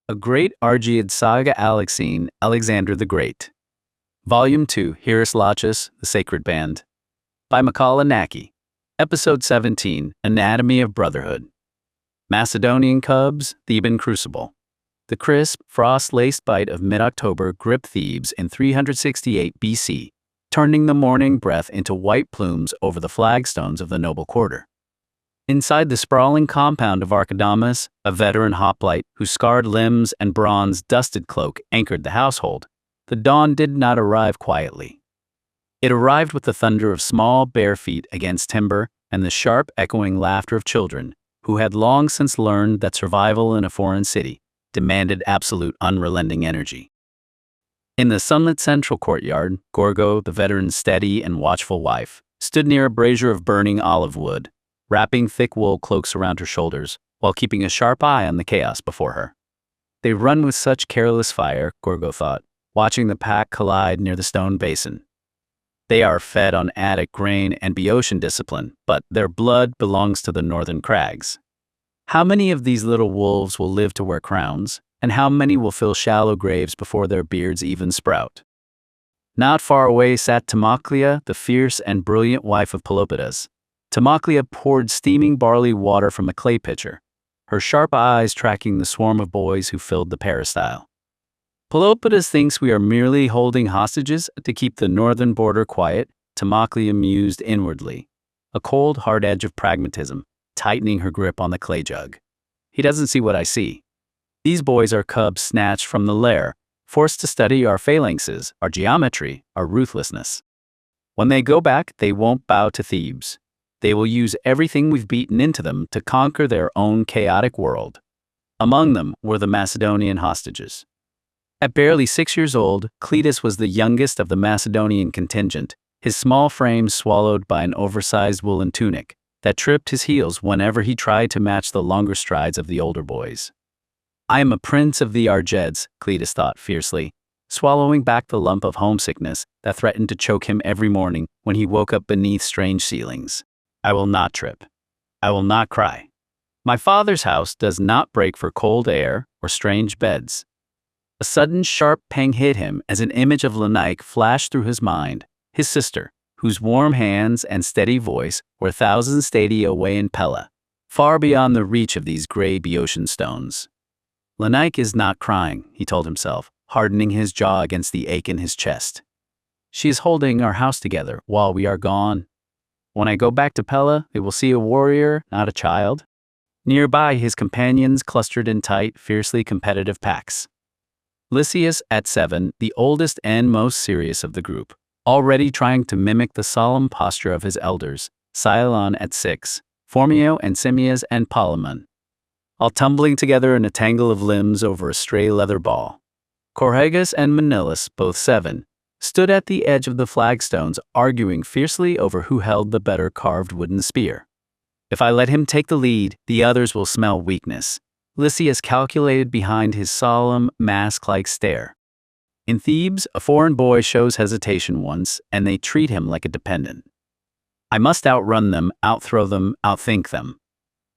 A Great Argead Saga Alexine, Alexander the Great. Volume 2, Leonnatus, The Sacred Band. By Macaulay Naki. Episode 17, Anatomy of Brotherhood. Macedonian cubs, Theban crucible. The crisp, frost-laced bite of mid-October gripped Thebes in 368 BC, turning the morning breath into white plumes over the flagstones of the noble quarter. Inside the sprawling compound of Archidamus, a veteran hoplite whose scarred limbs and bronze-dusted cloak anchored the household, the dawn did not arrive quietly. It arrived with the thunder of small, bare feet against timber and the sharp, echoing laughter of children who had long since learned that survival in a foreign city demanded absolute, unrelenting energy. In the sunlit central courtyard, Gorgo, the veteran's steady and watchful wife, stood near a brazier of burning olive wood, wrapping thick wool cloaks around her shoulders while keeping a sharp eye on the chaos before her. They run with such careless fire, Gorgo thought, watching the pack collide near the stone basin. They are fed on Attic grain and Boeotian discipline, but their blood belongs to the northern crags. How many of these little wolves will live to wear crowns, and how many will fill shallow graves before their beards even sprout? Not far away sat Timoclea, the fierce and brilliant wife of Pelopidas. Timoclea poured steaming barley water from a clay pitcher, her sharp eyes tracking the swarm of boys who filled the peristyle. Pelopidas thinks we are merely holding hostages to keep the northern border quiet, Timoclea mused inwardly, a cold, hard edge of pragmatism tightening her grip on the clay jug. He doesn't see what I see. These boys are cubs snatched from the lair, forced to study our phalanxes, our geometry, our ruthlessness. When they go back, they won't bow to Thebes. They will use everything we've beaten into them to conquer their own chaotic world. Among them were the Macedonian hostages. At barely 6 years old, Cleitus was the youngest of the Macedonian contingent, his small frame swallowed by an oversized woolen tunic that tripped his heels whenever he tried to match the longer strides of the older boys. I am a prince of the Argeads, Cleitus thought fiercely, swallowing back the lump of homesickness that threatened to choke him every morning when he woke up beneath strange ceilings. I will not trip. I will not cry. My father's house does not break for cold air or strange beds. A sudden sharp pang hit him as an image of Leonnatus flashed through his mind, his sister, whose warm hands and steady voice were thousands stadia away in Pella, far beyond the reach of these gray Boeotian stones. Leonnatus is not crying, he told himself, hardening his jaw against the ache in his chest. She is holding our house together while we are gone. When I go back to Pella, they will see a warrior, not a child. Nearby, his companions clustered in tight, fiercely competitive packs. Lysias, at 7, the oldest and most serious of the group, already trying to mimic the solemn posture of his elders, Cylon at 6, Phormio and Simmias and Polemon, all tumbling together in a tangle of limbs over a stray leather ball. Corhegus and Manilius, both 7, stood at the edge of the flagstones arguing fiercely over who held the better carved wooden spear. If I let him take the lead, the others will smell weakness, Lysias calculated behind his solemn, mask-like stare. In Thebes, a foreign boy shows hesitation once, and they treat him like a dependent. I must outrun them, outthrow them, outthink them.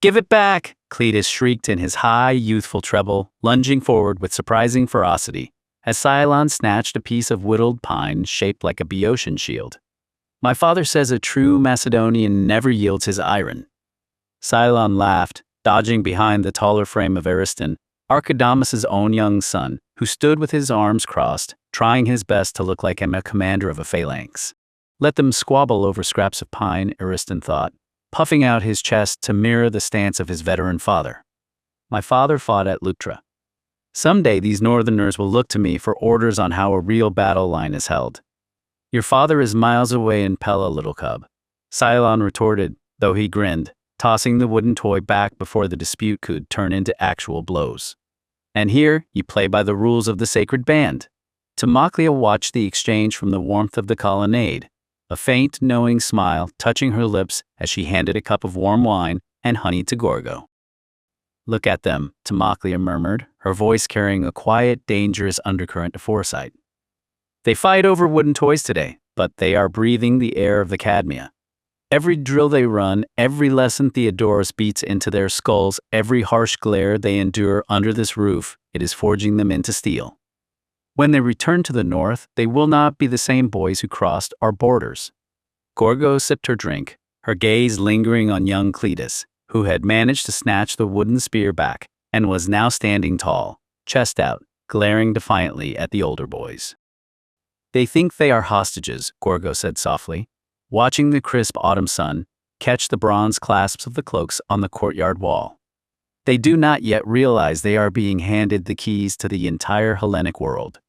Give it back! Cleitus shrieked in his high, youthful treble, lunging forward with surprising ferocity, as Cylon snatched a piece of whittled pine shaped like a Boeotian shield. My father says a true Macedonian never yields his iron. Cylon laughed, dodging behind the taller frame of Ariston, Archidamus' own young son, who stood with his arms crossed, trying his best to look like a commander of a phalanx. Let them squabble over scraps of pine, Ariston thought, puffing out his chest to mirror the stance of his veteran father. My father fought at Leuctra. Someday these northerners will look to me for orders on how a real battle line is held. Your father is miles away in Pella, little cub, Cylon retorted, though he grinned, tossing the wooden toy back before the dispute could turn into actual blows. And here, you play by the rules of the Sacred Band. Timoclea watched the exchange from the warmth of the colonnade, a faint, knowing smile touching her lips as she handed a cup of warm wine and honey to Gorgo. Look at them, Timoclea murmured, her voice carrying a quiet, dangerous undercurrent of foresight. They fight over wooden toys today, but they are breathing the air of the Cadmea. Every drill they run, every lesson Theodorus beats into their skulls, every harsh glare they endure under this roof, it is forging them into steel. When they return to the north, they will not be the same boys who crossed our borders. Gorgo sipped her drink, her gaze lingering on young Cleitus, who had managed to snatch the wooden spear back and was now standing tall, chest out, glaring defiantly at the older boys. They think they are hostages, Gorgo said softly, watching the crisp autumn sun catch the bronze clasps of the cloaks on the courtyard wall. They do not yet realize they are being handed the keys to the entire Hellenic world.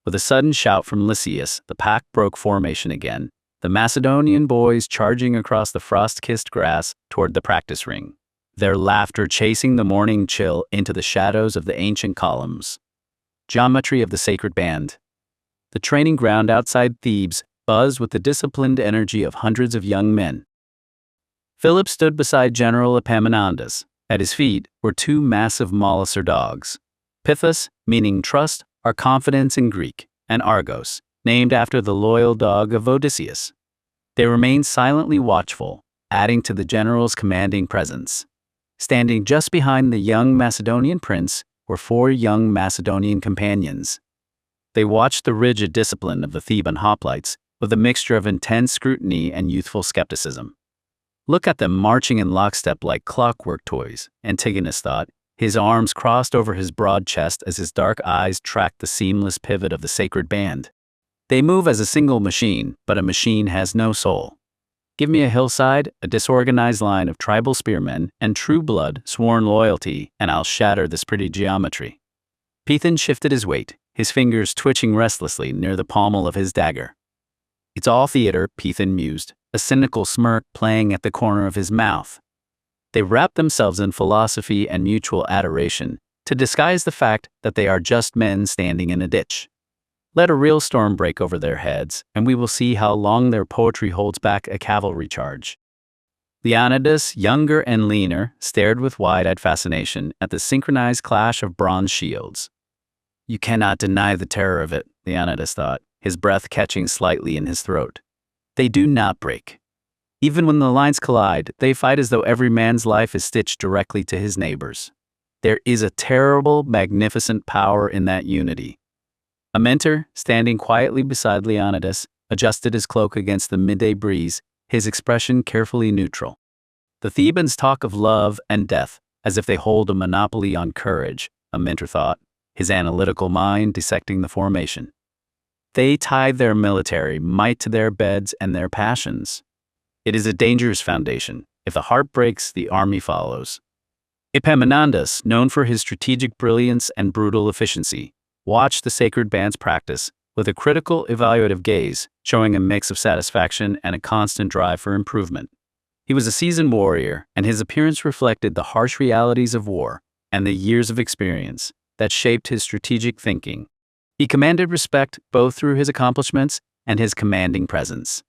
With a sudden shout from Lysias, the pack broke formation again, the Macedonian boys charging across the frost-kissed grass toward the practice ring, their laughter chasing the morning chill into the shadows of the ancient columns. Geometry of the Sacred Band. The training ground outside Thebes buzzed with the disciplined energy of hundreds of young men. Philip stood beside General Epaminondas. At his feet were two massive molosser dogs. Pithos, meaning trust, or confidence in Greek, and Argos, named after the loyal dog of Odysseus. They remained silently watchful, adding to the general's commanding presence. Standing just behind the young Macedonian prince were 4 young Macedonian companions. They watched the rigid discipline of the Theban hoplites with a mixture of intense scrutiny and youthful skepticism. Look at them marching in lockstep like clockwork toys, Antigonus thought, his arms crossed over his broad chest as his dark eyes tracked the seamless pivot of the sacred band. They move as a single machine, but a machine has no soul. Give me a hillside, a disorganized line of tribal spearmen, and true blood, sworn loyalty, and I'll shatter this pretty geometry. Peithon shifted his weight, his fingers twitching restlessly near the pommel of his dagger. It's all theater, Peithon mused, a cynical smirk playing at the corner of his mouth. They wrap themselves in philosophy and mutual adoration to disguise the fact that they are just men standing in a ditch. Let a real storm break over their heads, and we will see how long their poetry holds back a cavalry charge. Leonnatus, younger and leaner, stared with wide-eyed fascination at the synchronized clash of bronze shields. You cannot deny the terror of it, Leonnatus thought, his breath catching slightly in his throat. They do not break. Even when the lines collide, they fight as though every man's life is stitched directly to his neighbor's. There is a terrible, magnificent power in that unity. Amyntor, standing quietly beside Leonnatus, adjusted his cloak against the midday breeze, his expression carefully neutral. The Thebans talk of love and death as if they hold a monopoly on courage, Amyntor thought, his analytical mind dissecting the formation. They tie their military might to their beds and their passions. It is a dangerous foundation. If the heart breaks, the army follows. Epaminondas, known for his strategic brilliance and brutal efficiency, watched the sacred band's practice with a critical, evaluative gaze, showing a mix of satisfaction and a constant drive for improvement. He was a seasoned warrior, and his appearance reflected the harsh realities of war and the years of experience that shaped his strategic thinking. He commanded respect both through his accomplishments and his commanding presence.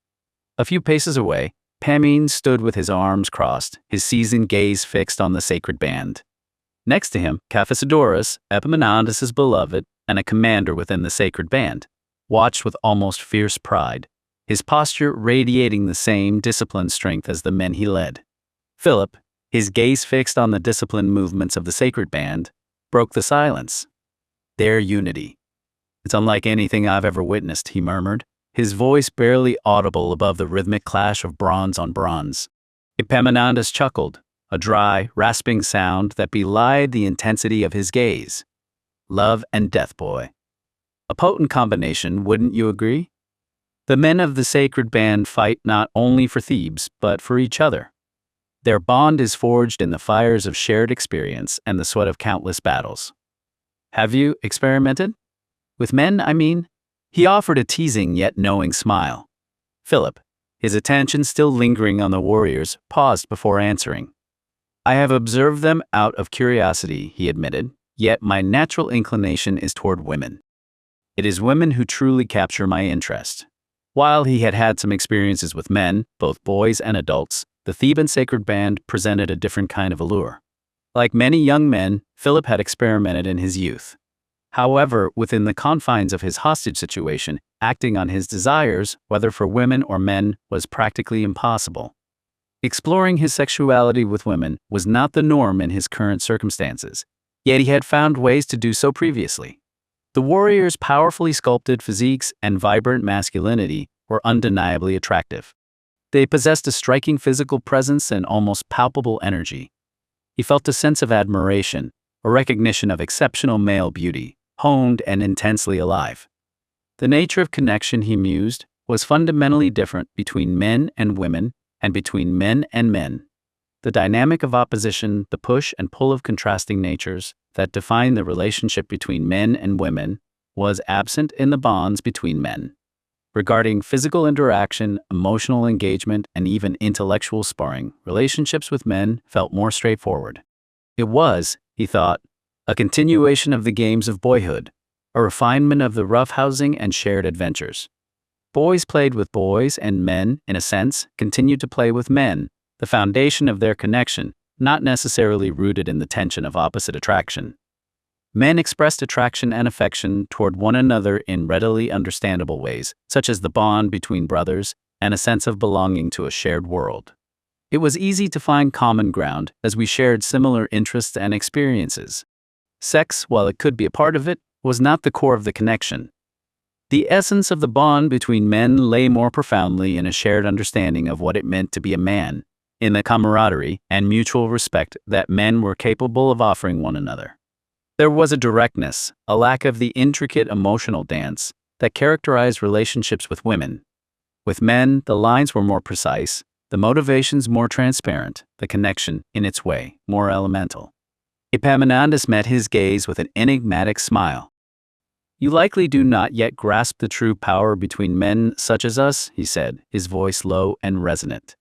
A few paces away, Epamin stood with his arms crossed, his seasoned gaze fixed on the sacred band. Next to him, Caphisidorus, Epaminondas' beloved, and a commander within the sacred band, watched with almost fierce pride, his posture radiating the same disciplined strength as the men he led. Philip, his gaze fixed on the disciplined movements of the sacred band, broke the silence. Their unity. It's unlike anything I've ever witnessed, he murmured, his voice barely audible above the rhythmic clash of bronze on bronze. Epaminondas chuckled, a dry, rasping sound that belied the intensity of his gaze. Love and death, boy. A potent combination, wouldn't you agree? The men of the sacred band fight not only for Thebes, but for each other. Their bond is forged in the fires of shared experience and the sweat of countless battles. Have you experimented? With men, I mean? He offered a teasing yet knowing smile. Philip, his attention still lingering on the warriors, paused before answering. I have observed them out of curiosity, he admitted, yet my natural inclination is toward women. It is women who truly capture my interest. While he had had some experiences with men, both boys and adults, the Theban sacred band presented a different kind of allure. Like many young men, Philip had experimented in his youth. However, within the confines of his hostage situation, acting on his desires, whether for women or men, was practically impossible. Exploring his sexuality with women was not the norm in his current circumstances, Yet he had found ways to do so previously. The warriors' powerfully sculpted physiques and vibrant masculinity were undeniably attractive. They possessed a striking physical presence and almost palpable energy. He felt a sense of admiration, a recognition of exceptional male beauty, honed and intensely alive. The nature of connection, he mused, was fundamentally different between men and women, and between men and men. The dynamic of opposition, the push and pull of contrasting natures that define the relationship between men and women, was absent in the bonds between men. Regarding physical interaction, emotional engagement, and even intellectual sparring, relationships with men felt more straightforward. It was, he thought, a continuation of the games of boyhood, a refinement of the roughhousing and shared adventures. Boys played with boys, and men, in a sense, continued to play with men, the foundation of their connection, not necessarily rooted in the tension of opposite attraction. Men expressed attraction and affection toward one another in readily understandable ways, such as the bond between brothers and a sense of belonging to a shared world. It was easy to find common ground as we shared similar interests and experiences. Sex, while it could be a part of it, was not the core of the connection. The essence of the bond between men lay more profoundly in a shared understanding of what it meant to be a man, in the camaraderie and mutual respect that men were capable of offering one another. There was a directness, a lack of the intricate emotional dance that characterized relationships with women. With men, the lines were more precise, the motivations more transparent, the connection, in its way, more elemental. Epaminondas met his gaze with an enigmatic smile. "You likely do not yet grasp the true power between men such as us," he said, his voice low and resonant.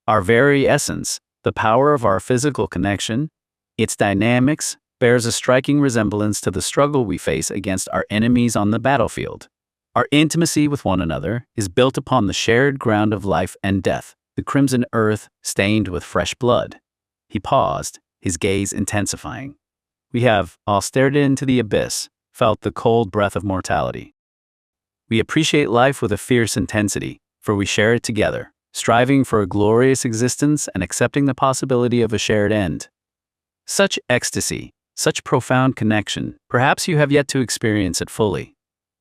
"Our very essence, the power of our physical connection, its dynamics, bears a striking resemblance to the struggle we face against our enemies on the battlefield. Our intimacy with one another is built upon the shared ground of life and death, the crimson earth stained with fresh blood." He paused, his gaze intensifying. "We have all stared into the abyss, felt the cold breath of mortality. We appreciate life with a fierce intensity, for we share it together, striving for a glorious existence and accepting the possibility of a shared end. Such ecstasy, such profound connection, perhaps you have yet to experience it fully."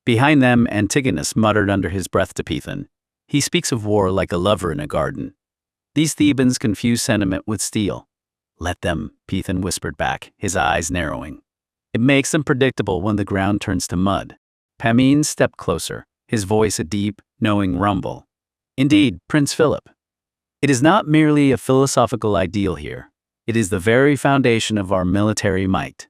Behind them, Antigonus muttered under his breath to Peithon, "He speaks of war like a lover in a garden." These Thebans confuse sentiment with steel. "Let them," Peithon whispered back, his eyes narrowing. "It makes them predictable when the ground turns to mud." Epaminondas stepped closer, his voice a deep, knowing rumble. "Indeed, Prince Philip. It is not merely a philosophical ideal here. It is the very foundation of our military might.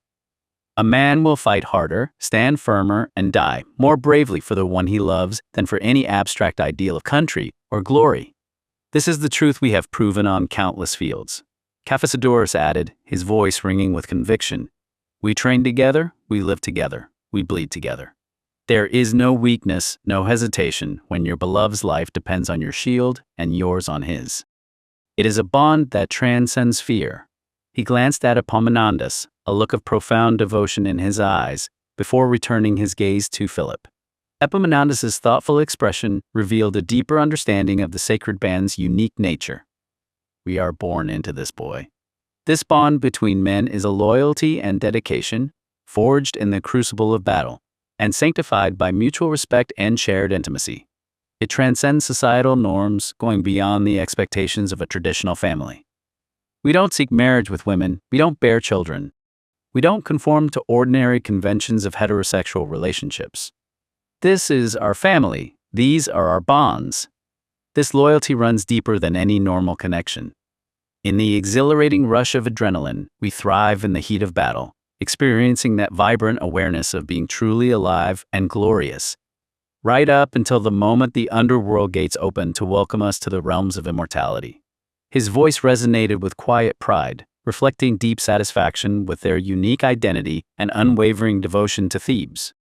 A man will fight harder, stand firmer, and die more bravely for the one he loves than for any abstract ideal of country or glory. This is the truth we have proven on countless fields." Caphisodorus added, his voice ringing with conviction, "We train together, we live together, we bleed together. There is no weakness, no hesitation when your beloved's life depends on your shield and yours on his. It is a bond that transcends fear." He glanced at Epaminondas, a look of profound devotion in his eyes, before returning his gaze to Philip. Epaminondas's thoughtful expression revealed a deeper understanding of the Sacred Band's unique nature. "We are born into this, boy. This bond between men is a loyalty and dedication, forged in the crucible of battle, and sanctified by mutual respect and shared intimacy. It transcends societal norms, going beyond the expectations of a traditional family. We don't seek marriage with women, we don't bear children. We don't conform to ordinary conventions of heterosexual relationships. This is our family, these are our bonds. This loyalty runs deeper than any normal connection. In the exhilarating rush of adrenaline, we thrive in the heat of battle, experiencing that vibrant awareness of being truly alive and glorious, right up until the moment the underworld gates open to welcome us to the realms of immortality." His voice resonated with quiet pride, reflecting deep satisfaction with their unique identity and unwavering devotion to Thebes.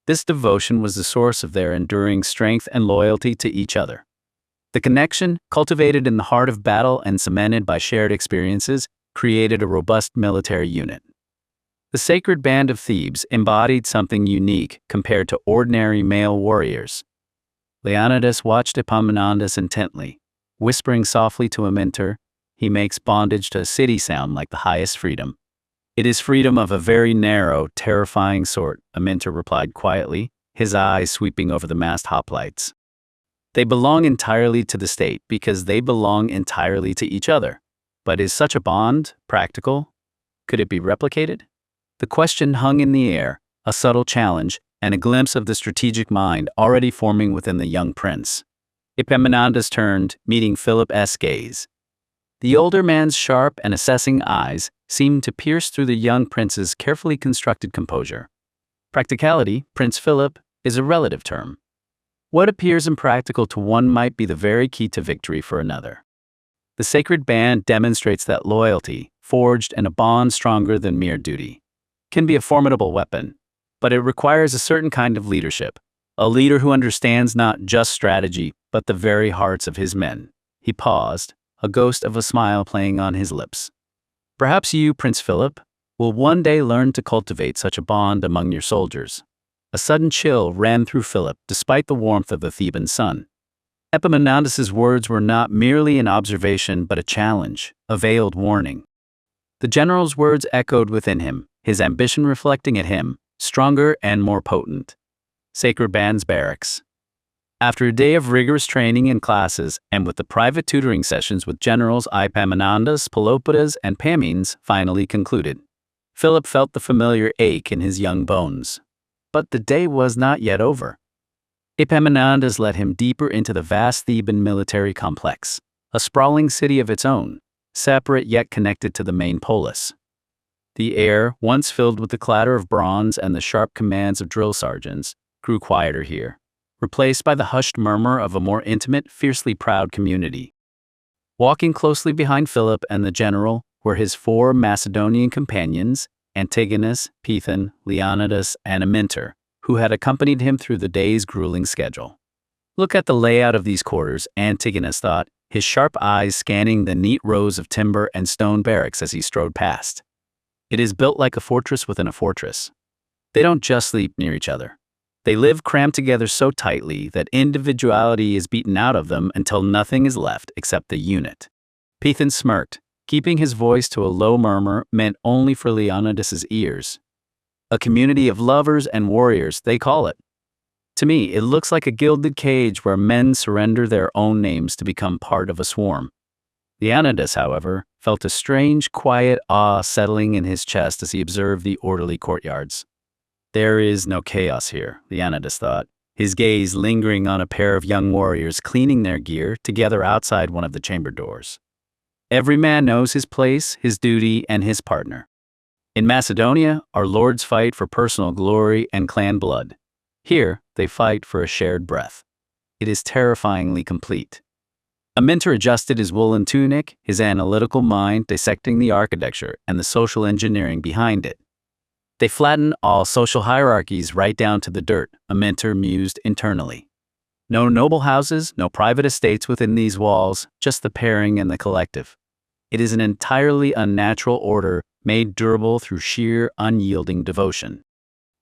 This devotion was the source of their enduring strength and loyalty to each other. The connection, cultivated in the heart of battle and cemented by shared experiences, created a robust military unit. The Sacred Band of Thebes embodied something unique compared to ordinary male warriors. Leonnatus watched Epaminondas intently, whispering softly to Amyntor, "He makes bondage to a city sound like the highest freedom." It is freedom of a very narrow, terrifying sort, Amyntor replied quietly, his eyes sweeping over the massed hoplites. They belong entirely to the state because they belong entirely to each other. But is such a bond practical? Could it be replicated? The question hung in the air, a subtle challenge, and a glimpse of the strategic mind already forming within the young prince. Epaminondas turned, meeting Philip's gaze. The older man's sharp and assessing eyes seemed to pierce through the young prince's carefully constructed composure. Practicality, Prince Philip, is a relative term. What appears impractical to one might be the very key to victory for another. The Sacred Band demonstrates that loyalty, forged in a bond stronger than mere duty, can be a formidable weapon, but it requires a certain kind of leadership, a leader who understands not just strategy, but the very hearts of his men. He paused, a ghost of a smile playing on his lips. Perhaps you, Prince Philip, will one day learn to cultivate such a bond among your soldiers. A sudden chill ran through Philip despite the warmth of the Theban sun. Epaminondas' words were not merely an observation but a challenge, a veiled warning. The general's words echoed within him, his ambition reflecting at him, stronger and more potent. Sacred Band's barracks. After a day of rigorous training and classes, and with the private tutoring sessions with generals Epaminondas, Pelopidas, and Pamines finally concluded, Philip felt the familiar ache in his young bones. But the day was not yet over. Epaminondas led him deeper into the vast Theban military complex, a sprawling city of its own, separate yet connected to the main polis. The air, once filled with the clatter of bronze and the sharp commands of drill sergeants, grew quieter here, replaced by the hushed murmur of a more intimate, fiercely proud community. Walking closely behind Philip and the general were his 4 Macedonian companions, Antigonus, Peithon, Leonnatus, and Amyntor, who had accompanied him through the day's grueling schedule. Look at the layout of these quarters, Antigonus thought, his sharp eyes scanning the neat rows of timber and stone barracks as he strode past. It is built like a fortress within a fortress. They don't just sleep near each other. They live crammed together so tightly that individuality is beaten out of them until nothing is left except the unit. Peithon smirked, keeping his voice to a low murmur meant only for Leonnatus' ears. A community of lovers and warriors, they call it. To me, it looks like a gilded cage where men surrender their own names to become part of a swarm. Leonnatus, however, felt a strange, quiet awe settling in his chest as he observed the orderly courtyards. There is no chaos here, Leonnatus thought, his gaze lingering on a pair of young warriors cleaning their gear together outside one of the chamber doors. Every man knows his place, his duty, and his partner. In Macedonia, our lords fight for personal glory and clan blood. Here, they fight for a shared breath. It is terrifyingly complete. Amyntor adjusted his woolen tunic, his analytical mind dissecting the architecture and the social engineering behind it. They flatten all social hierarchies right down to the dirt, Amyntor mused internally. No noble houses, no private estates within these walls, just the pairing and the collective. It is an entirely unnatural order made durable through sheer, unyielding devotion.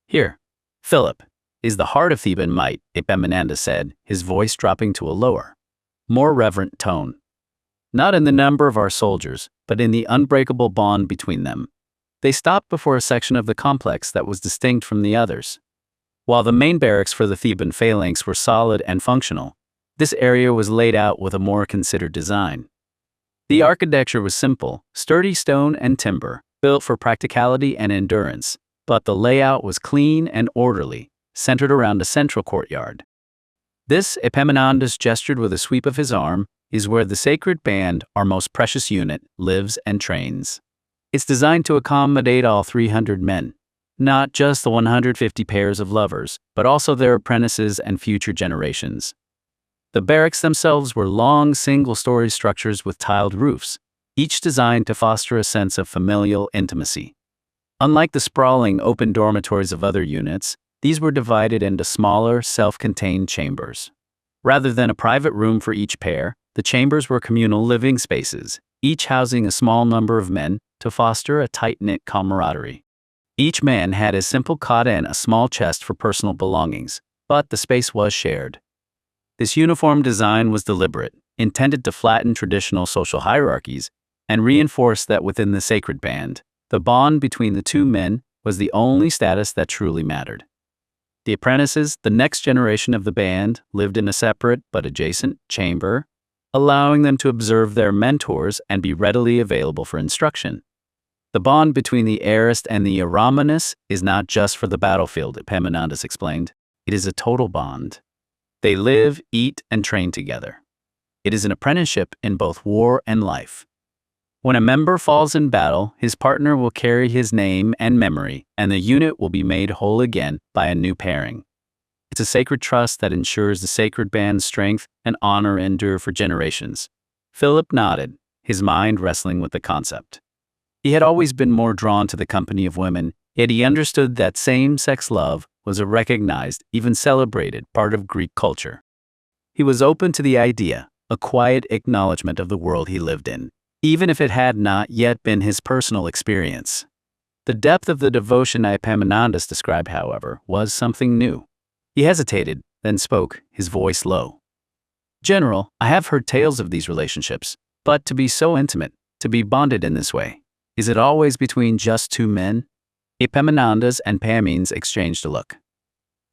Here, Philip, is the heart of Theban might, Epaminondas said, his voice dropping to a lower, more reverent tone. Not in the number of our soldiers, but in the unbreakable bond between them. They stopped before a section of the complex that was distinct from the others. While the main barracks for the Theban phalanx were solid and functional, this area was laid out with a more considered design. The architecture was simple, sturdy stone and timber, built for practicality and endurance, but the layout was clean and orderly, centered around a central courtyard. This, Epaminondas gestured with a sweep of his arm, is where the Sacred Band, our most precious unit, lives and trains. It's designed to accommodate all 300 men, not just the 150 pairs of lovers, but also their apprentices and future generations. The barracks themselves were long, single-story structures with tiled roofs, each designed to foster a sense of familial intimacy. Unlike the sprawling, open dormitories of other units, these were divided into smaller, self-contained chambers. Rather than a private room for each pair, the chambers were communal living spaces, each housing a small number of men to foster a tight-knit camaraderie. Each man had a simple cot and a small chest for personal belongings, but the space was shared. This uniform design was deliberate, intended to flatten traditional social hierarchies and reinforce that within the Sacred Band, The bond between the two men was the only status that truly mattered. The apprentices, the next generation of the band, lived in a separate but adjacent chamber, allowing them to observe their mentors and be readily available for instruction. The bond between the aorist and the aeromonus is not just for the battlefield, Epaminondas explained. It is a total bond. They live, eat, and train together. It is an apprenticeship in both war and life. When a member falls in battle, his partner will carry his name and memory, and the unit will be made whole again by a new pairing. It's a sacred trust that ensures the sacred band's strength and honor endure for generations. Philip nodded, his mind wrestling with the concept. He had always been more drawn to the company of women, yet he understood that same-sex love was a recognized, even celebrated, part of Greek culture. He was open to the idea, a quiet acknowledgement of the world he lived in, even if it had not yet been his personal experience. The depth of the devotion Epaminondas described, however, was something new. He hesitated, then spoke, his voice low. "General, I have heard tales of these relationships, but to be so intimate, to be bonded in this way, is it always between just two men?" Epaminondas and Pamines exchanged a look.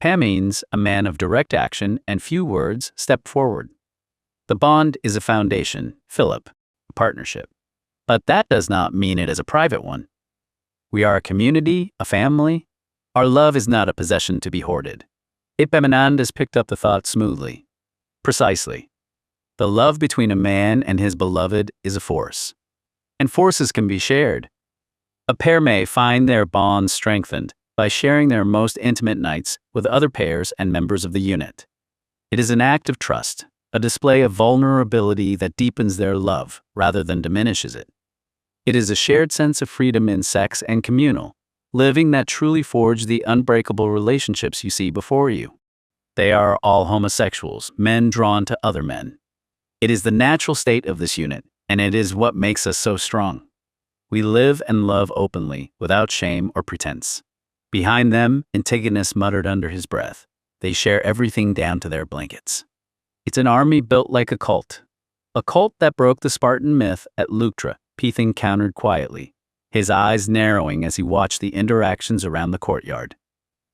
Pamines, a man of direct action and few words, stepped forward. "The bond is a foundation, Philip, a partnership. But that does not mean it is a private one. We are a community, a family. Our love is not a possession to be hoarded." Epaminondas picked up the thought smoothly. "Precisely. The love between a man and his beloved is a force. And forces can be shared. A pair may find their bonds strengthened by sharing their most intimate nights with other pairs and members of the unit. It is an act of trust, a display of vulnerability that deepens their love rather than diminishes it. It is a shared sense of freedom in sex and communal living that truly forge the unbreakable relationships you see before you. They are all homosexuals, men drawn to other men. It is the natural state of this unit, and it is what makes us so strong. We live and love openly, without shame or pretense. Behind them, Antigonus muttered under his breath, they share everything down to their blankets. It's an army built like a cult that broke the Spartan myth at Leuctra, Peithon countered quietly, his eyes narrowing as he watched the interactions around the courtyard.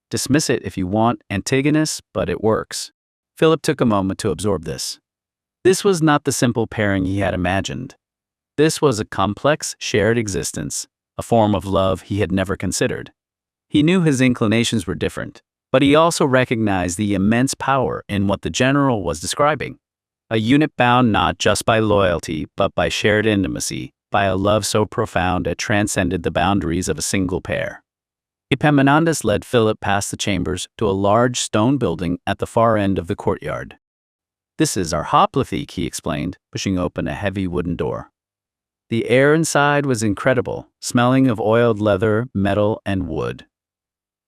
"Dismiss it if you want, Antigonus, but it works." Philip took a moment to absorb this. This was not the simple pairing he had imagined. This was a complex, shared existence, a form of love he had never considered. He knew his inclinations were different, but he also recognized the immense power in what the general was describing. A unit bound not just by loyalty, but by shared intimacy, by a love so profound it transcended the boundaries of a single pair. Epaminondas led Philip past the chambers to a large stone building at the far end of the courtyard. "This is our hoplithe," he explained, pushing open a heavy wooden door. The air inside was incredible, smelling of oiled leather, metal, and wood.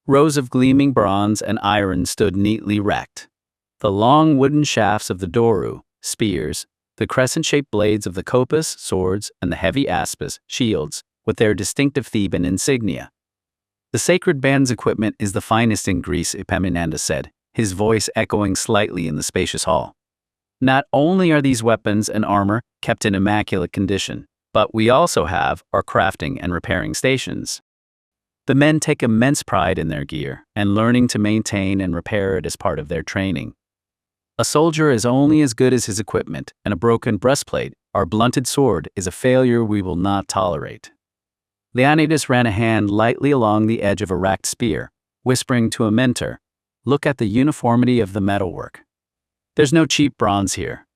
Rows of gleaming bronze and iron stood neatly racked. The long wooden shafts of the doru, spears, the crescent-shaped blades of the kopis, swords, and the heavy aspis, shields, with their distinctive Theban insignia. "The sacred band's equipment is the finest in Greece," Epaminondas said, his voice echoing slightly in the spacious hall. "Not only are these weapons and armor kept in immaculate condition, but we also have our crafting and repairing stations. The men take immense pride in their gear, and learning to maintain and repair it is part of their training. A soldier is only as good as his equipment, and a broken breastplate, or blunted sword, is a failure we will not tolerate." Leonnatus ran a hand lightly along the edge of a racked spear, whispering to Amyntor, "Look at the uniformity of the metalwork. There's no cheap bronze here.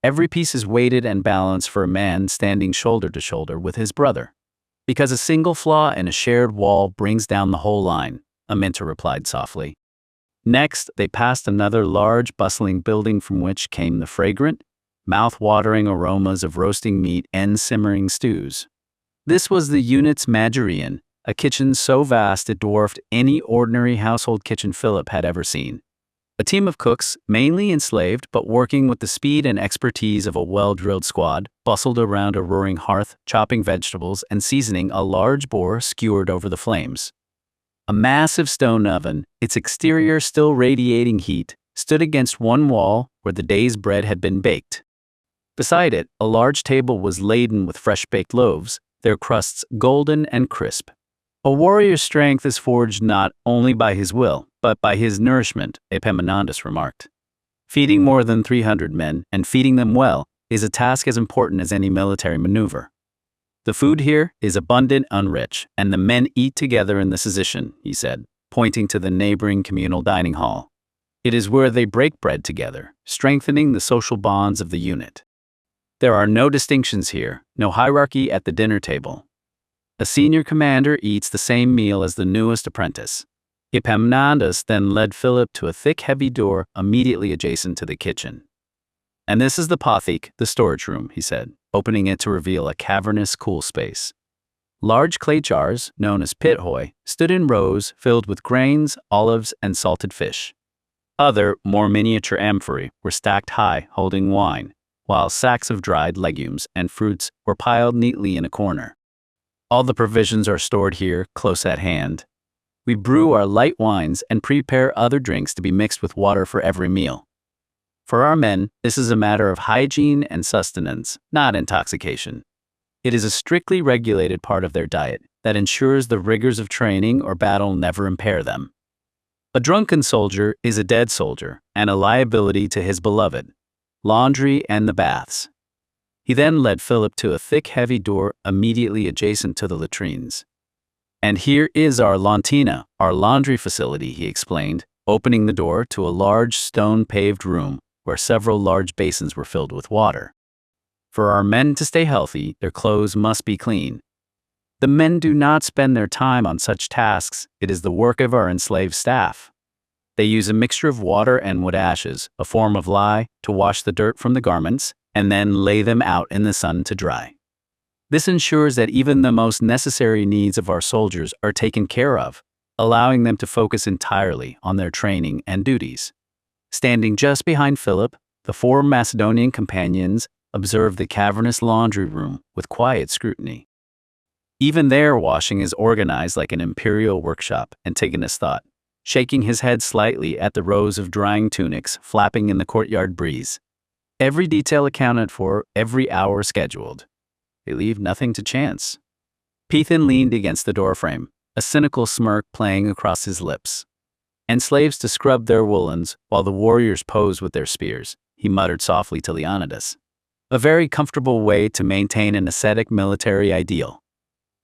Every piece is weighted and balanced for a man standing shoulder to shoulder with his brother. Because a single flaw in a shared wall brings down the whole line," Amyntor replied softly. Next, they passed another large, bustling building from which came the fragrant, mouth-watering aromas of roasting meat and simmering stews. This was the unit's magarion, a kitchen so vast it dwarfed any ordinary household kitchen Philip had ever seen. A team of cooks, mainly enslaved but working with the speed and expertise of a well-drilled squad, bustled around a roaring hearth, chopping vegetables and seasoning a large boar skewered over the flames. A massive stone oven, its exterior still radiating heat, stood against one wall where the day's bread had been baked. Beside it, a large table was laden with fresh-baked loaves, their crusts golden and crisp. A warrior's strength is forged not only by his will, but by his nourishment, Epaminondas remarked. Feeding more than 300 men, and feeding them well, is a task as important as any military maneuver. The food here is abundant and rich, and the men eat together in the sicilian, he said, pointing to the neighboring communal dining hall. It is where they break bread together, strengthening the social bonds of the unit. There are no distinctions here, no hierarchy at the dinner table. A senior commander eats the same meal as the newest apprentice. Epaminondas then led Philip to a thick, heavy door immediately adjacent to the kitchen. And this is the potheke, the storage room, he said, opening it to reveal a cavernous, cool space. Large clay jars, known as pithoi, stood in rows filled with grains, olives, and salted fish. Other, more miniature amphorae were stacked high, holding wine, while sacks of dried legumes and fruits were piled neatly in a corner. All the provisions are stored here, close at hand. We brew our light wines and prepare other drinks to be mixed with water for every meal. For our men, this is a matter of hygiene and sustenance, not intoxication. It is a strictly regulated part of their diet that ensures the rigors of training or battle never impair them. A drunken soldier is a dead soldier and a liability to his beloved. Laundry and the baths. He then led Philip to a thick, heavy door immediately adjacent to the latrines. And here is our lantina, our laundry facility, he explained, opening the door to a large stone-paved room where several large basins were filled with water. For our men to stay healthy, their clothes must be clean. The men do not spend their time on such tasks. It is the work of our enslaved staff. They use a mixture of water and wood ashes, a form of lye, to wash the dirt from the garments, and then lay them out in the sun to dry. This ensures that even the most necessary needs of our soldiers are taken care of, allowing them to focus entirely on their training and duties. Standing just behind Philip, the 4 Macedonian companions observed the cavernous laundry room with quiet scrutiny. Even there, washing is organized like an imperial workshop, Antigonus thought, shaking his head slightly at the rows of drying tunics flapping in the courtyard breeze. Every detail accounted for, every hour scheduled. They leave nothing to chance. Peithon leaned against the doorframe, a cynical smirk playing across his lips. And slaves to scrub their woolens while the warriors pose with their spears, he muttered softly to Leonnatus. A very comfortable way to maintain an ascetic military ideal.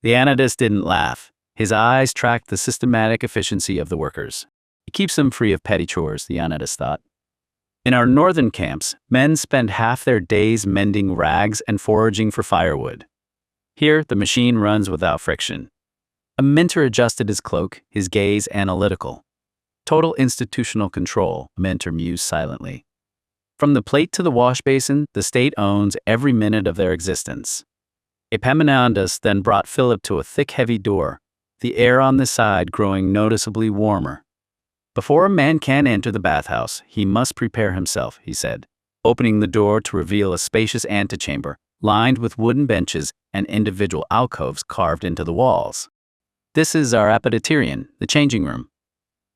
Leonnatus didn't laugh. His eyes tracked the systematic efficiency of the workers. It keeps them free of petty chores, Leonnatus thought. In our northern camps, men spend half their days mending rags and foraging for firewood. Here, the machine runs without friction. Amyntor adjusted his cloak, his gaze analytical. Total institutional control, Amyntor mused silently. From the plate to the wash basin, the state owns every minute of their existence. Epaminondas then brought Philip to a thick, heavy door, the air on the side growing noticeably warmer. Before a man can enter the bathhouse, he must prepare himself, he said, opening the door to reveal a spacious antechamber, lined with wooden benches and individual alcoves carved into the walls. This is our apoditerion, the changing room.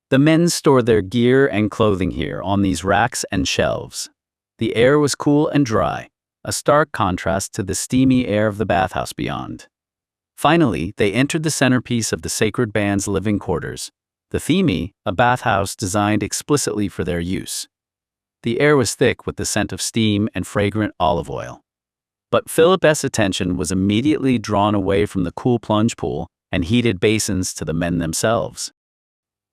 The men store their gear and clothing here on these racks and shelves. The air was cool and dry, a stark contrast to the steamy air of the bathhouse beyond. Finally, they entered the centerpiece of the Sacred Band's living quarters, the Theban, a bathhouse designed explicitly for their use. The air was thick with the scent of steam and fragrant olive oil. But Philip's attention was immediately drawn away from the cool plunge pool and heated basins to the men themselves.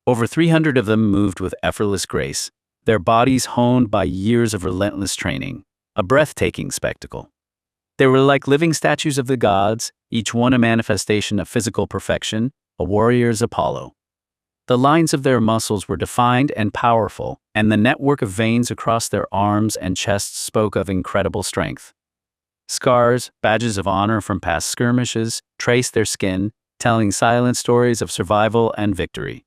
Over 300 of them moved with effortless grace, their bodies honed by years of relentless training, a breathtaking spectacle. They were like living statues of the gods, each one a manifestation of physical perfection, a warrior's Apollo. The lines of their muscles were defined and powerful, and the network of veins across their arms and chests spoke of incredible strength. Scars, badges of honor from past skirmishes, traced their skin, telling silent stories of survival and victory.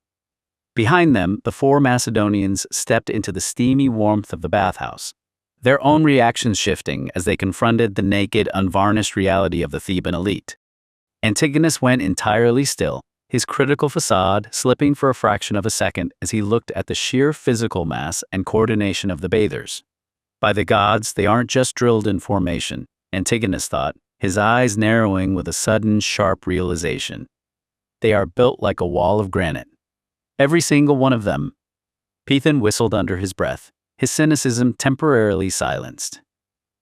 Behind them, the 4 Macedonians stepped into the steamy warmth of the bathhouse, their own reactions shifting as they confronted the naked, unvarnished reality of the Theban elite. Antigonus went entirely still, his critical facade slipping for a fraction of a second as he looked at the sheer physical mass and coordination of the bathers. By the gods, they aren't just drilled in formation, Antigonus thought, his eyes narrowing with a sudden, sharp realization. They are built like a wall of granite. Every single one of them. Peithon whistled under his breath, his cynicism temporarily silenced.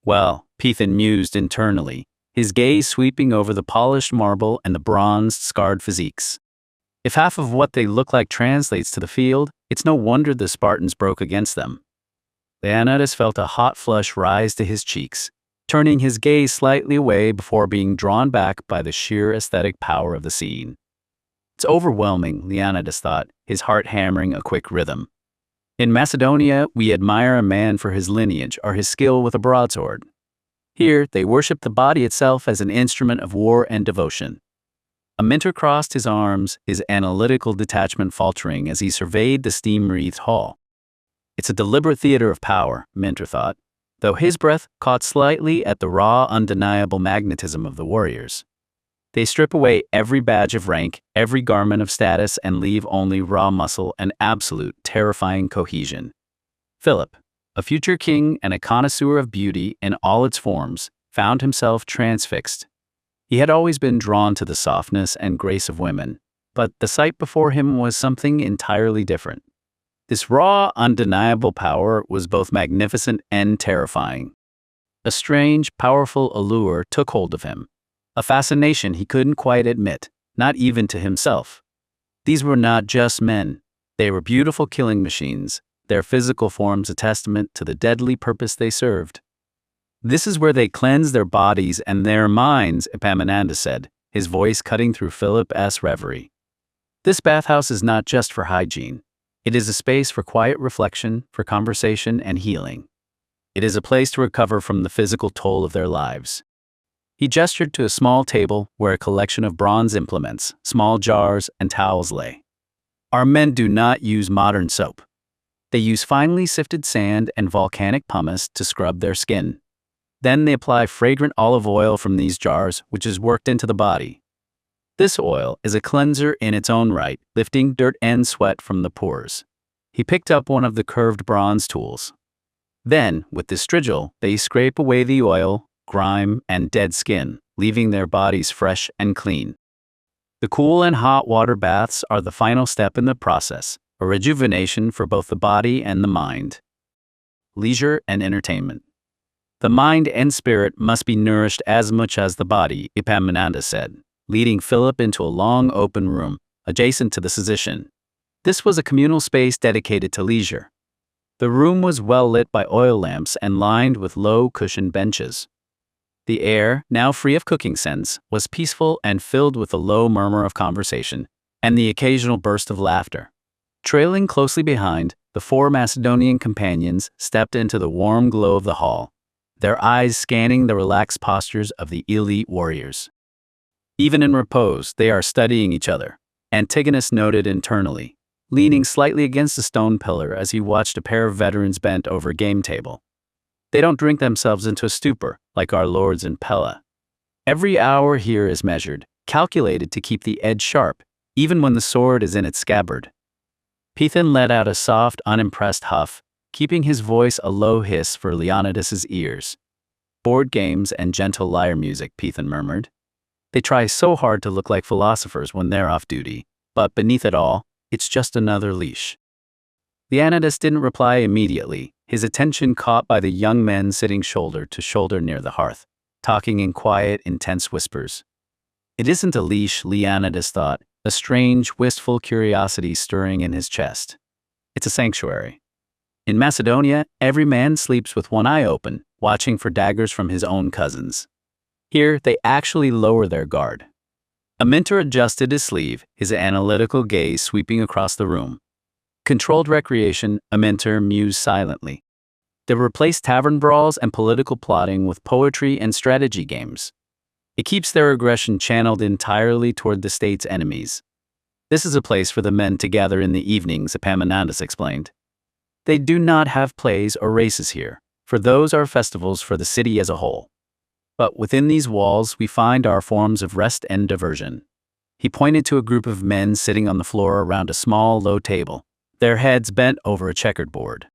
Well, Peithon mused internally, his gaze sweeping over the polished marble and the bronzed, scarred physiques. If half of what they look like translates to the field, it's no wonder the Spartans broke against them. Leonnatus felt a hot flush rise to his cheeks, turning his gaze slightly away before being drawn back by the sheer aesthetic power of the scene. It's overwhelming, Leonnatus thought, his heart hammering a quick rhythm. In Macedonia, we admire a man for his lineage or his skill with a broadsword. Here, they worship the body itself as an instrument of war and devotion. Amyntor crossed his arms, his analytical detachment faltering as he surveyed the steam-wreathed hall. It's a deliberate theater of power, Amyntor thought, though his breath caught slightly at the raw, undeniable magnetism of the warriors. They strip away every badge of rank, every garment of status, and leave only raw muscle and absolute, terrifying cohesion. Philip, a future king and a connoisseur of beauty in all its forms, found himself transfixed. He had always been drawn to the softness and grace of women, but the sight before him was something entirely different. This raw, undeniable power was both magnificent and terrifying. A strange, powerful allure took hold of him, a fascination he couldn't quite admit, not even to himself. These were not just men. They were beautiful killing machines, their physical forms a testament to the deadly purpose they served. This is where they cleanse their bodies and their minds, Epaminondas said, his voice cutting through Philip's reverie. This bathhouse is not just for hygiene. It is a space for quiet reflection, for conversation and healing. It is a place to recover from the physical toll of their lives. He gestured to a small table where a collection of bronze implements, small jars, and towels lay. Our men do not use modern soap. They use finely sifted sand and volcanic pumice to scrub their skin. Then they apply fragrant olive oil from these jars, which is worked into the body. This oil is a cleanser in its own right, lifting dirt and sweat from the pores. He picked up one of the curved bronze tools. Then, with the strigil, they scrape away the oil, grime, and dead skin, leaving their bodies fresh and clean. The cool and hot water baths are the final step in the process, a rejuvenation for both the body and the mind. Leisure and entertainment. The mind and spirit must be nourished as much as the body, Epaminondas said, leading Philip into a long open room, adjacent to the physician. This was a communal space dedicated to leisure. The room was well lit by oil lamps and lined with low cushioned benches. The air, now free of cooking scents, was peaceful and filled with a low murmur of conversation, and the occasional burst of laughter. Trailing closely behind, the 4 Macedonian companions stepped into the warm glow of the hall, their eyes scanning the relaxed postures of the elite warriors. Even in repose, they are studying each other, Antigonus noted internally, leaning slightly against a stone pillar as he watched a pair of veterans bent over a game table. They don't drink themselves into a stupor, like our lords in Pella. Every hour here is measured, calculated to keep the edge sharp, even when the sword is in its scabbard. Peithon let out a soft, unimpressed huff, keeping his voice a low hiss for Leonnatus' ears. Board games and gentle lyre music, Peithon murmured. They try so hard to look like philosophers when they're off duty, but beneath it all, it's just another leash. Leonnatus didn't reply immediately, his attention caught by the young men sitting shoulder to shoulder near the hearth, talking in quiet, intense whispers. It isn't a leash, Leonnatus thought, a strange, wistful curiosity stirring in his chest. It's a sanctuary. In Macedonia, every man sleeps with one eye open, watching for daggers from his own cousins. Here, they actually lower their guard. Amyntor adjusted his sleeve, his analytical gaze sweeping across the room. Controlled recreation, Amyntor mused silently. They replace tavern brawls and political plotting with poetry and strategy games. It keeps their aggression channeled entirely toward the state's enemies. This is a place for the men to gather in the evenings, Epaminondas explained. They do not have plays or races here, for those are festivals for the city as a whole. But within these walls we find our forms of rest and diversion. He pointed to a group of men sitting on the floor around a small, low table, their heads bent over a checkered board.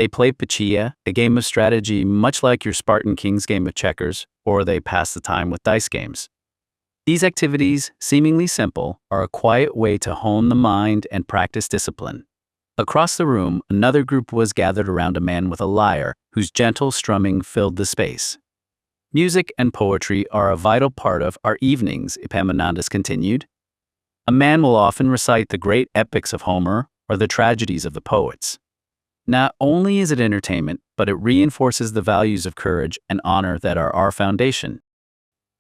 They play Pachia, a game of strategy much like your Spartan king's game of checkers, or they pass the time with dice games. These activities, seemingly simple, are a quiet way to hone the mind and practice discipline. Across the room, another group was gathered around a man with a lyre, whose gentle strumming filled the space. Music and poetry are a vital part of our evenings, Epaminondas continued. A man will often recite the great epics of Homer or the tragedies of the poets. Not only is it entertainment, but it reinforces the values of courage and honor that are our foundation.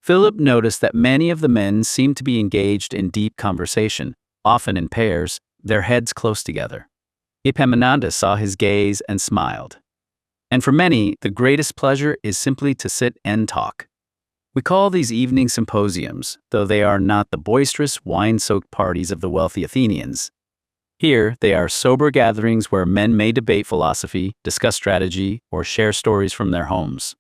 Philip noticed that many of the men seemed to be engaged in deep conversation, often in pairs, their heads close together. Epaminondas saw his gaze and smiled. And for many, the greatest pleasure is simply to sit and talk. We call these evening symposiums, though they are not the boisterous, wine-soaked parties of the wealthy Athenians. Here, they are sober gatherings where men may debate philosophy, discuss strategy, or share stories from their homes.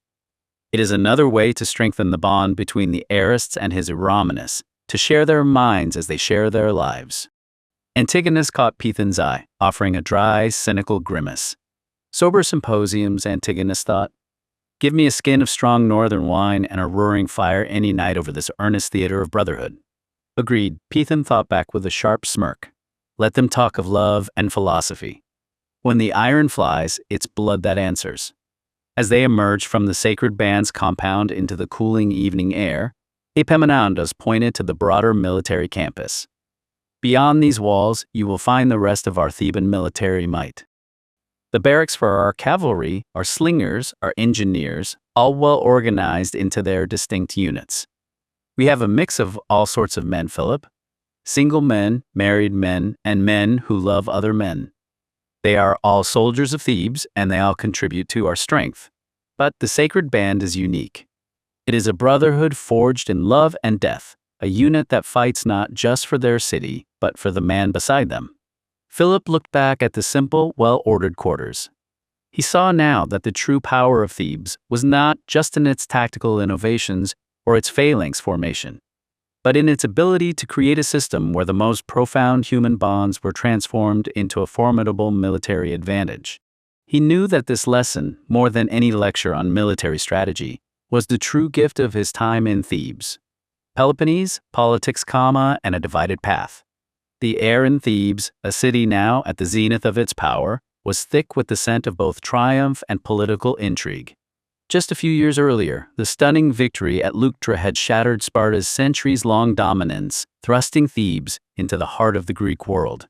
It is another way to strengthen the bond between the Aristes and his Eromenus, to share their minds as they share their lives. Antigonus caught Peithon's eye, offering a dry, cynical grimace. Sober symposiums, Antigonus thought. Give me a skin of strong northern wine and a roaring fire any night over this earnest theater of brotherhood. Agreed, Peithon thought back with a sharp smirk. Let them talk of love and philosophy. When the iron flies, it's blood that answers. As they emerged from the Sacred Band's compound into the cooling evening air, Epaminondas pointed to the broader military campus. Beyond these walls, you will find the rest of our Theban military might. The barracks for our cavalry, our slingers, our engineers, all well organized into their distinct units. We have a mix of all sorts of men, Philip. Single men, married men, and men who love other men. They are all soldiers of Thebes, and they all contribute to our strength. But the Sacred Band is unique. It is a brotherhood forged in love and death, a unit that fights not just for their city, but for the man beside them. Philip looked back at the simple, well-ordered quarters. He saw now that the true power of Thebes was not just in its tactical innovations or its phalanx formation, but in its ability to create a system where the most profound human bonds were transformed into a formidable military advantage. He knew that this lesson, more than any lecture on military strategy, was the true gift of his time in Thebes. Peloponnese, politics, and a divided path. The air in Thebes, a city now at the zenith of its power, was thick with the scent of both triumph and political intrigue. Just a few years earlier, the stunning victory at Leuctra had shattered Sparta's centuries-long dominance, thrusting Thebes into the heart of the Greek world.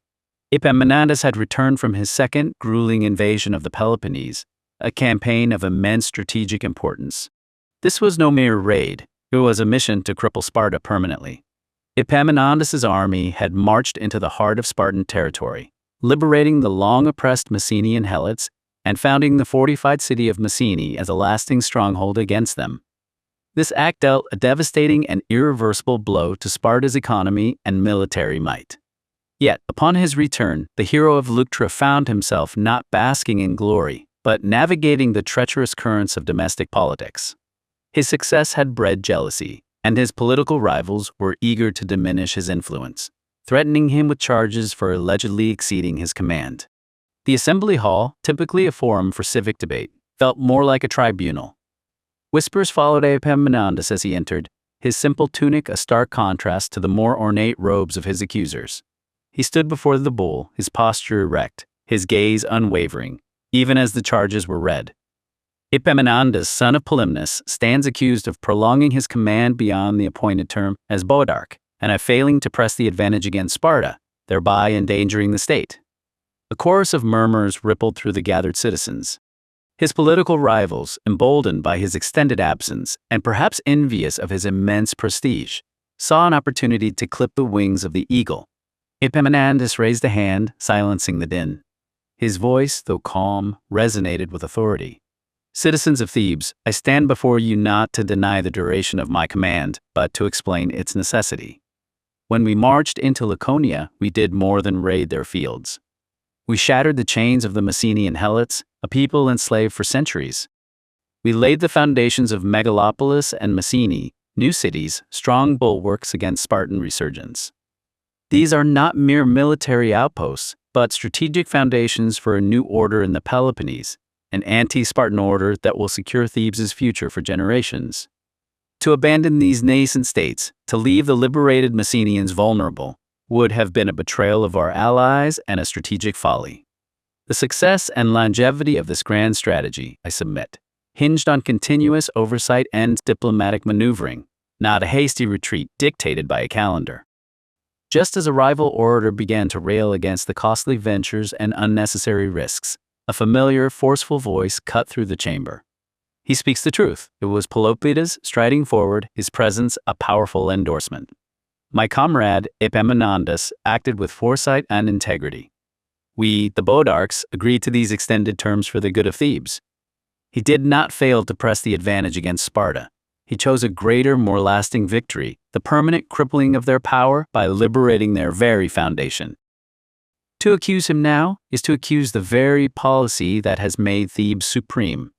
Epaminondas had returned from his second grueling invasion of the Peloponnese, a campaign of immense strategic importance. This was no mere raid, it was a mission to cripple Sparta permanently. Epaminondas' army had marched into the heart of Spartan territory, liberating the long-oppressed Messenian Helots and founding the fortified city of Messene as a lasting stronghold against them. This act dealt a devastating and irreversible blow to Sparta's economy and military might. Yet, upon his return, the hero of Leuctra found himself not basking in glory, but navigating the treacherous currents of domestic politics. His success had bred jealousy, and his political rivals were eager to diminish his influence, threatening him with charges for allegedly exceeding his command. The assembly hall, typically a forum for civic debate, felt more like a tribunal. Whispers followed Epaminondas as he entered, his simple tunic a stark contrast to the more ornate robes of his accusers. He stood before the bull, his posture erect, his gaze unwavering, even as the charges were read. Epaminondas, son of Polymnus, stands accused of prolonging his command beyond the appointed term as boedarch, and of failing to press the advantage against Sparta, thereby endangering the state. A chorus of murmurs rippled through the gathered citizens. His political rivals, emboldened by his extended absence and perhaps envious of his immense prestige, saw an opportunity to clip the wings of the eagle. Epaminondas raised a hand, silencing the din. His voice, though calm, resonated with authority. Citizens of Thebes, I stand before you not to deny the duration of my command, but to explain its necessity. When we marched into Laconia, we did more than raid their fields. We shattered the chains of the Messenian Helots, a people enslaved for centuries. We laid the foundations of Megalopolis and Messene, new cities, strong bulwarks against Spartan resurgence. These are not mere military outposts, but strategic foundations for a new order in the Peloponnese, an anti-Spartan order that will secure Thebes' future for generations. To abandon these nascent states, to leave the liberated Messenians vulnerable, would have been a betrayal of our allies and a strategic folly. The success and longevity of this grand strategy, I submit, hinged on continuous oversight and diplomatic maneuvering, not a hasty retreat dictated by a calendar. Just as a rival orator began to rail against the costly ventures and unnecessary risks, a familiar, forceful voice cut through the chamber. He speaks the truth. It was Pelopidas striding forward, his presence a powerful endorsement. My comrade Epaminondas acted with foresight and integrity. We, the Bodarchs, agreed to these extended terms for the good of Thebes. He did not fail to press the advantage against Sparta. He chose a greater, more lasting victory, the permanent crippling of their power by liberating their very foundation. To accuse him now is to accuse the very policy that has made Thebes supreme.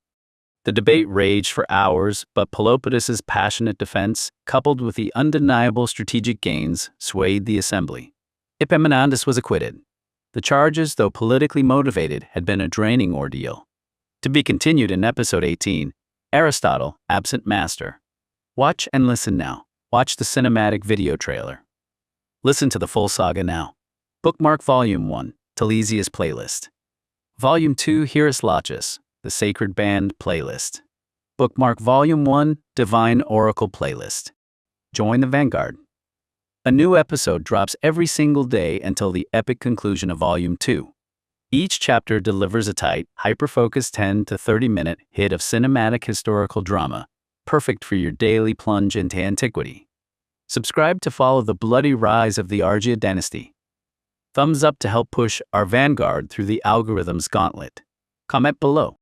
The debate raged for hours, but Pelopidas's passionate defense, coupled with the undeniable strategic gains, swayed the assembly. Epaminondas was acquitted. The charges, though politically motivated, had been a draining ordeal. To be continued in episode 18, Aristotle, Absent Master. Watch and listen now. Watch the cinematic video trailer. Listen to the full saga now. Bookmark Volume 1, Lysias Playlist. Volume 2, Lysias, the Sacred Band Playlist. Bookmark Volume 1, Divine Oracle Playlist. Join the Vanguard. A new episode drops every single day until the epic conclusion of Volume 2. Each chapter delivers a tight, hyper-focused 10 to 30-minute hit of cinematic historical drama, perfect for your daily plunge into antiquity. Subscribe to follow the bloody rise of the Argead dynasty. Thumbs up to help push our Vanguard through the algorithm's gauntlet. Comment below.